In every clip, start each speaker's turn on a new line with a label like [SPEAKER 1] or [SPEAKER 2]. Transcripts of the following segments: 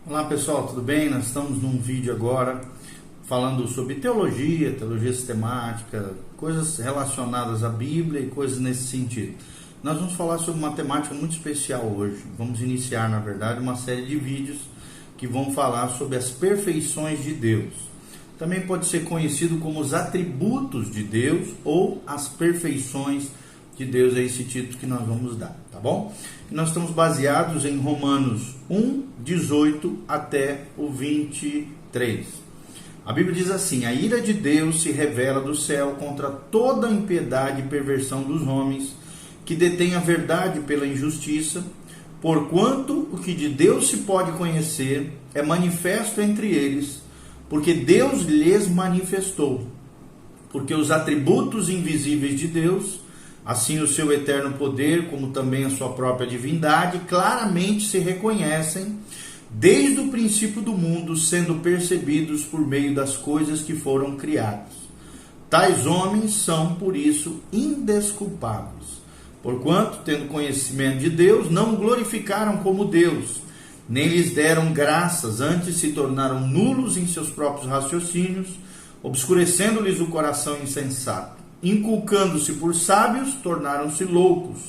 [SPEAKER 1] Olá pessoal, tudo bem? Nós estamos num vídeo agora falando sobre teologia sistemática, coisas relacionadas à Bíblia e coisas nesse sentido. Nós vamos falar sobre uma temática muito especial hoje. Vamos iniciar, na verdade, uma série de vídeos que vão falar sobre as perfeições de Deus. Também pode ser conhecido como os atributos de Deus ou as perfeições de Deus, é esse título que nós vamos dar, tá bom? E nós estamos baseados em Romanos 1, 18 até o 23. A Bíblia diz assim: a ira de Deus se revela do céu contra toda a impiedade e perversão dos homens, que detêm a verdade pela injustiça, porquanto o que de Deus se pode conhecer é manifesto entre eles, porque Deus lhes manifestou. Porque os atributos invisíveis de Deus, assim o seu eterno poder, como também a sua própria divindade, claramente se reconhecem desde o princípio do mundo, sendo percebidos por meio das coisas que foram criadas. Tais homens são, por isso, indesculpáveis, porquanto, tendo conhecimento de Deus, não o glorificaram como Deus, nem lhes deram graças, antes se tornaram nulos em seus próprios raciocínios, obscurecendo-lhes o coração insensato. Inculcando-se por sábios, tornaram-se loucos,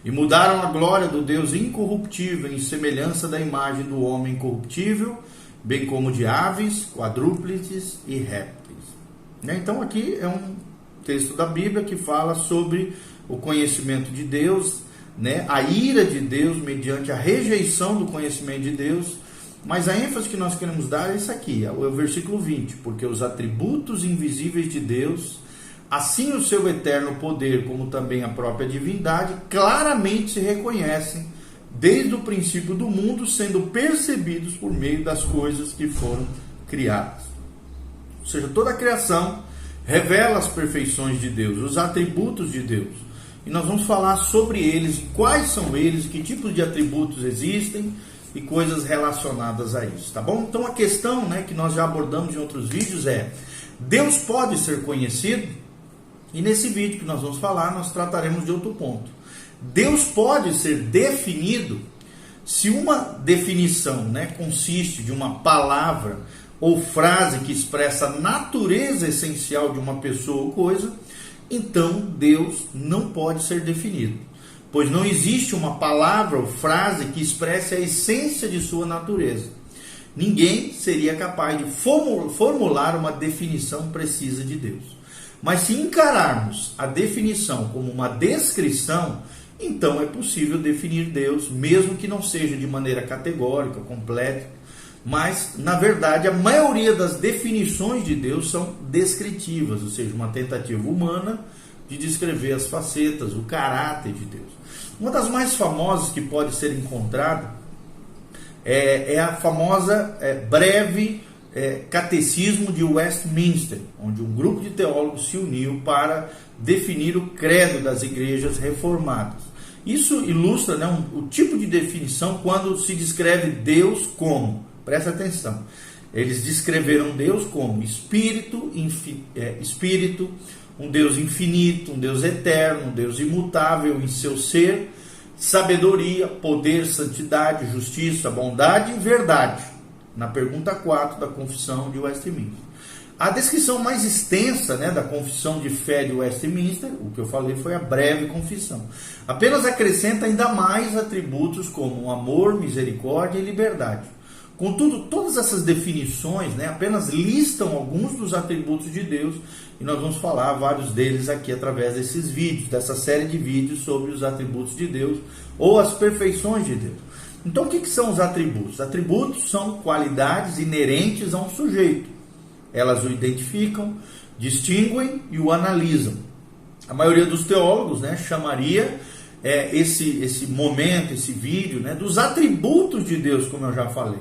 [SPEAKER 1] e mudaram a glória do Deus incorruptível em semelhança da imagem do homem corruptível, bem como de aves, quadrúpedes e répteis. Então aqui é um texto da Bíblia que fala sobre o conhecimento de Deus, a ira de Deus mediante a rejeição do conhecimento de Deus. Mas a ênfase que nós queremos dar é isso aqui, é o versículo 20, porque os atributos invisíveis de Deus, assim o seu eterno poder, como também a própria divindade, claramente se reconhecem desde o princípio do mundo, sendo percebidos por meio das coisas que foram criadas. Ou seja, toda a criação revela as perfeições de Deus, os atributos de Deus. E nós vamos falar sobre eles, quais são eles, que tipos de atributos existem e coisas relacionadas a isso, tá bom? Então a questão, que nós já abordamos em outros vídeos é: Deus pode ser conhecido? E nesse vídeo que nós vamos falar, nós trataremos de outro ponto. Deus pode ser definido? Se uma definição consiste de uma palavra ou frase que expressa a natureza essencial de uma pessoa ou coisa, então Deus não pode ser definido, pois não existe uma palavra ou frase que expresse a essência de sua natureza. Ninguém seria capaz de formular uma definição precisa de Deus. Mas se encararmos a definição como uma descrição, então é possível definir Deus, mesmo que não seja de maneira categórica, completa. Mas, na verdade, a maioria das definições de Deus são descritivas, ou seja, uma tentativa humana de descrever as facetas, o caráter de Deus. Uma das mais famosas que pode ser encontrada é a famosa breve Catecismo de Westminster, onde um grupo de teólogos se uniu para definir o credo das igrejas reformadas. Isso ilustra o tipo de definição quando se descreve Deus como, presta atenção, eles descreveram Deus como espírito, um Deus infinito, um Deus eterno, um Deus imutável em seu ser, sabedoria, poder, santidade, justiça, bondade e verdade, na pergunta 4 da Confissão de Westminster. A descrição mais extensa da Confissão de Fé de Westminster, o que eu falei foi a breve confissão, apenas acrescenta ainda mais atributos como amor, misericórdia e liberdade. Contudo, todas essas definições apenas listam alguns dos atributos de Deus, e nós vamos falar vários deles aqui através desses vídeos, dessa série de vídeos sobre os atributos de Deus ou as perfeições de Deus. Então, o que são os atributos? Atributos são qualidades inerentes a um sujeito. Elas o identificam, distinguem e o analisam. A maioria dos teólogos chamaria esse momento, esse vídeo, dos atributos de Deus, como eu já falei.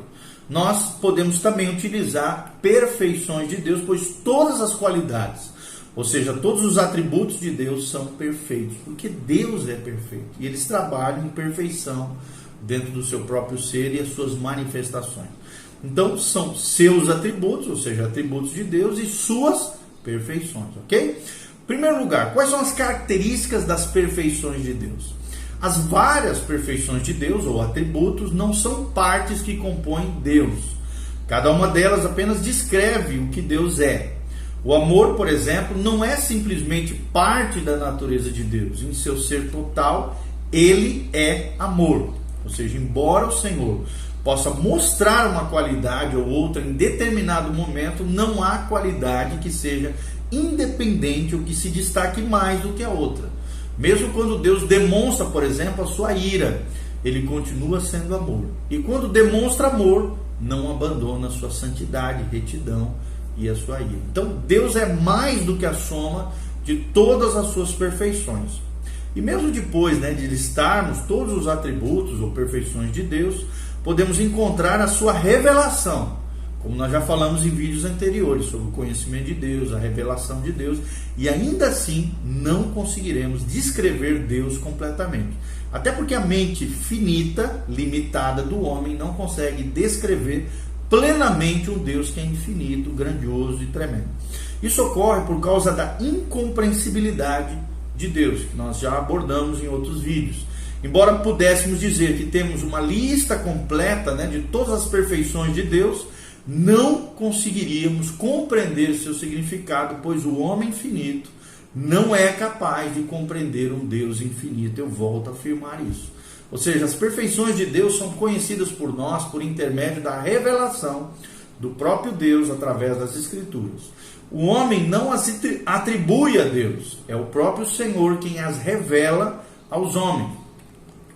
[SPEAKER 1] Nós podemos também utilizar perfeições de Deus, pois todas as qualidades, ou seja, todos os atributos de Deus são perfeitos, porque Deus é perfeito e eles trabalham em perfeição dentro do seu próprio ser e as suas manifestações. Então são seus atributos, ou seja, atributos de Deus e suas perfeições, ok? Em primeiro lugar, quais são as características das perfeições de Deus? As várias perfeições de Deus, ou atributos, não são partes que compõem Deus. Cada uma delas apenas descreve o que Deus é. O amor, por exemplo, não é simplesmente parte da natureza de Deus. Em seu ser total, ele é amor. Ou seja, embora o Senhor possa mostrar uma qualidade ou outra em determinado momento, não há qualidade que seja independente ou que se destaque mais do que a outra. Mesmo quando Deus demonstra, por exemplo, a sua ira, ele continua sendo amor. E quando demonstra amor, não abandona a sua santidade, retidão e a sua ira. Então Deus é mais do que a soma de todas as suas perfeições. E mesmo depois, de listarmos todos os atributos ou perfeições de Deus, podemos encontrar a sua revelação, como nós já falamos em vídeos anteriores, sobre o conhecimento de Deus, a revelação de Deus, e ainda assim não conseguiremos descrever Deus completamente. Até porque a mente finita, limitada do homem, não consegue descrever plenamente um Deus que é infinito, grandioso e tremendo. Isso ocorre por causa da incompreensibilidade de Deus, que nós já abordamos em outros vídeos. Embora pudéssemos dizer que temos uma lista completa de todas as perfeições de Deus, não conseguiríamos compreender seu significado, pois o homem finito não é capaz de compreender um Deus infinito. Eu volto a afirmar isso. Ou seja, as perfeições de Deus são conhecidas por nós por intermédio da revelação do próprio Deus através das Escrituras. O homem não as atribui a Deus, é o próprio Senhor quem as revela aos homens.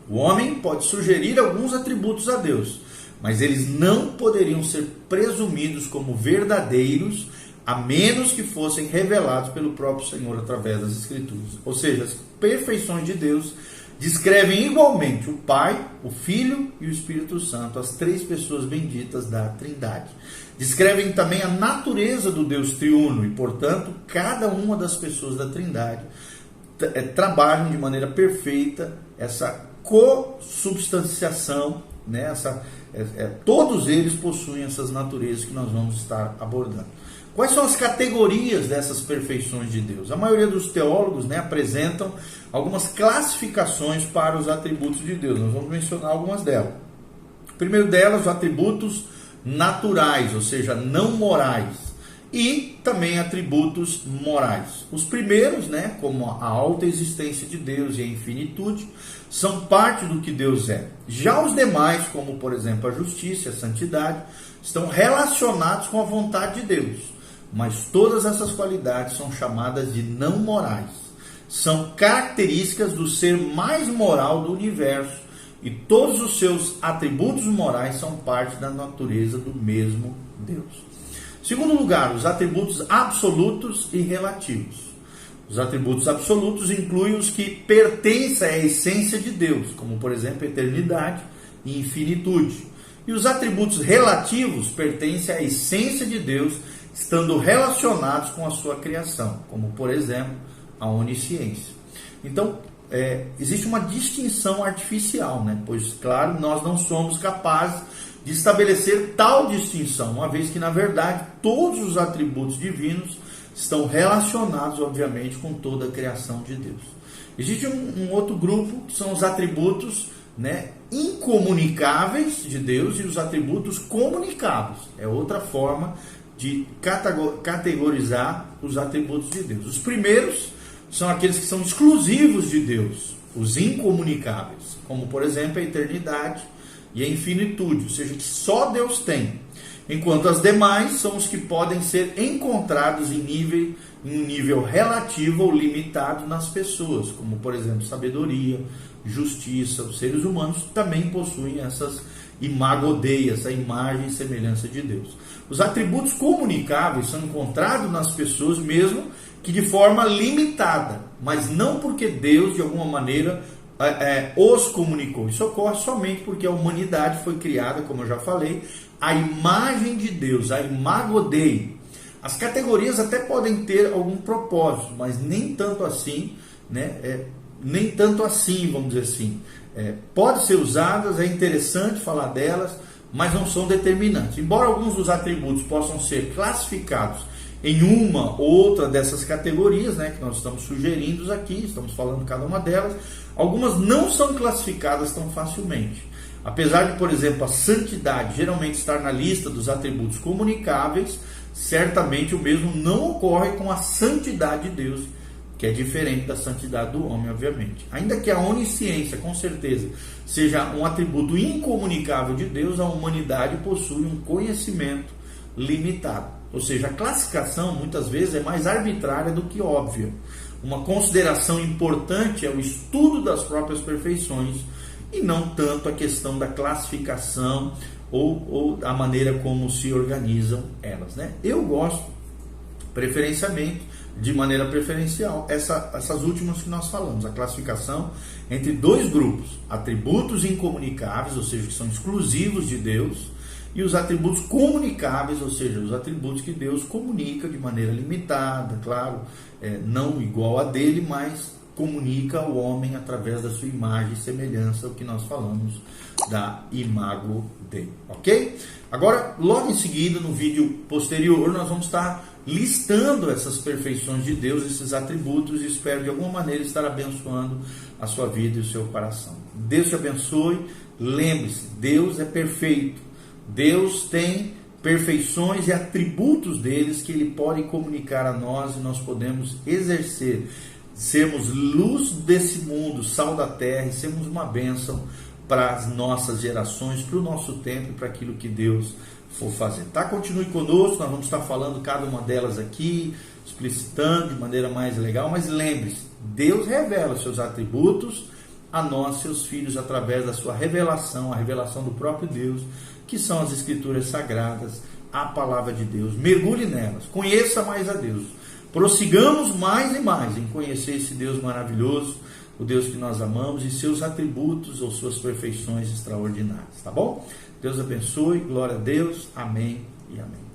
[SPEAKER 1] O homem pode sugerir alguns atributos a Deus, mas eles não poderiam ser presumidos como verdadeiros, a menos que fossem revelados pelo próprio Senhor através das Escrituras. Ou seja, as perfeições de Deus descrevem igualmente o Pai, o Filho e o Espírito Santo, as três pessoas benditas da Trindade. Descrevem também a natureza do Deus triuno e, portanto, cada uma das pessoas da Trindade trabalham de maneira perfeita essa consubstanciação, todos eles possuem essas naturezas que nós vamos estar abordando. Quais são as categorias dessas perfeições de Deus? A maioria dos teólogos apresentam algumas classificações para os atributos de Deus. Nós vamos mencionar algumas delas. O primeiro delas, os atributos naturais, ou seja, não morais. E também atributos morais. Os primeiros, como a alta existência de Deus e a infinitude, são parte do que Deus é. Já os demais, como por exemplo a justiça e a santidade, estão relacionados com a vontade de Deus. Mas todas essas qualidades são chamadas de não morais. São características do ser mais moral do universo. E todos os seus atributos morais são parte da natureza do mesmo Deus. Segundo lugar, os atributos absolutos e relativos. Os atributos absolutos incluem os que pertencem à essência de Deus, como por exemplo eternidade e infinitude. E os atributos relativos pertencem à essência de Deus, estando relacionados com a sua criação, como por exemplo a onisciência. Então, existe uma distinção artificial, pois, claro, nós não somos capazes de estabelecer tal distinção, uma vez que, na verdade, todos os atributos divinos estão relacionados, obviamente, com toda a criação de Deus. Existe um outro grupo, que são os atributos incomunicáveis de Deus e os atributos comunicáveis. É outra forma de categorizar os atributos de Deus. Os primeiros são aqueles que são exclusivos de Deus, os incomunicáveis, como, por exemplo, a eternidade e a infinitude, ou seja, que só Deus tem. Enquanto as demais são os que podem ser encontrados em um nível relativo ou limitado nas pessoas, como por exemplo sabedoria, justiça. Os seres humanos também possuem essas imago Dei, essa imagem e semelhança de Deus. Os atributos comunicáveis são encontrados nas pessoas mesmo que de forma limitada, mas não porque Deus de alguma maneira os comunicou. Isso ocorre somente porque a humanidade foi criada, como eu já falei, a imagem de Deus, a imago Dei. As categorias até podem ter algum propósito, mas nem tanto assim, nem tanto assim, vamos dizer assim. Pode ser usadas, é interessante falar delas, mas não são determinantes. Embora alguns dos atributos possam ser classificados em uma ou outra dessas categorias, né, que nós estamos sugerindo aqui, estamos falando cada uma delas. Algumas não são classificadas tão facilmente. Apesar de, por exemplo, a santidade geralmente estar na lista dos atributos comunicáveis, certamente o mesmo não ocorre com a santidade de Deus, que é diferente da santidade do homem, obviamente. Ainda que a onisciência, com certeza, seja um atributo incomunicável de Deus, a humanidade possui um conhecimento limitado. Ou seja, a classificação muitas vezes é mais arbitrária do que óbvia. Uma consideração importante é o estudo das próprias perfeições e não tanto a questão da classificação ou a maneira como se organizam elas, né? Eu gosto, preferencialmente, de maneira preferencial, essas últimas que nós falamos, a classificação entre dois grupos: atributos incomunicáveis, ou seja, que são exclusivos de Deus, e os atributos comunicáveis, ou seja, os atributos que Deus comunica de maneira limitada, claro, não igual a dele, mas comunica ao homem através da sua imagem e semelhança, o que nós falamos da imago Dei, ok? Agora, logo em seguida, no vídeo posterior, nós vamos estar listando essas perfeições de Deus, esses atributos, e espero de alguma maneira estar abençoando a sua vida e o seu coração. Deus te abençoe. Lembre-se, Deus é perfeito. Deus tem perfeições e atributos deles que Ele pode comunicar a nós e nós podemos exercer. Sermos luz desse mundo, sal da terra, e sermos uma bênção para as nossas gerações, para o nosso tempo e para aquilo que Deus for fazer. Tá? Continue conosco, nós vamos estar falando cada uma delas aqui, explicitando de maneira mais legal, mas lembre-se, Deus revela seus atributos a nós, seus filhos, através da sua revelação, a revelação do próprio Deus, que são as Escrituras Sagradas, a Palavra de Deus. Mergulhe nelas, conheça mais a Deus. Prossigamos mais e mais em conhecer esse Deus maravilhoso, o Deus que nós amamos, e seus atributos ou suas perfeições extraordinárias, tá bom? Deus abençoe, glória a Deus, amém e amém.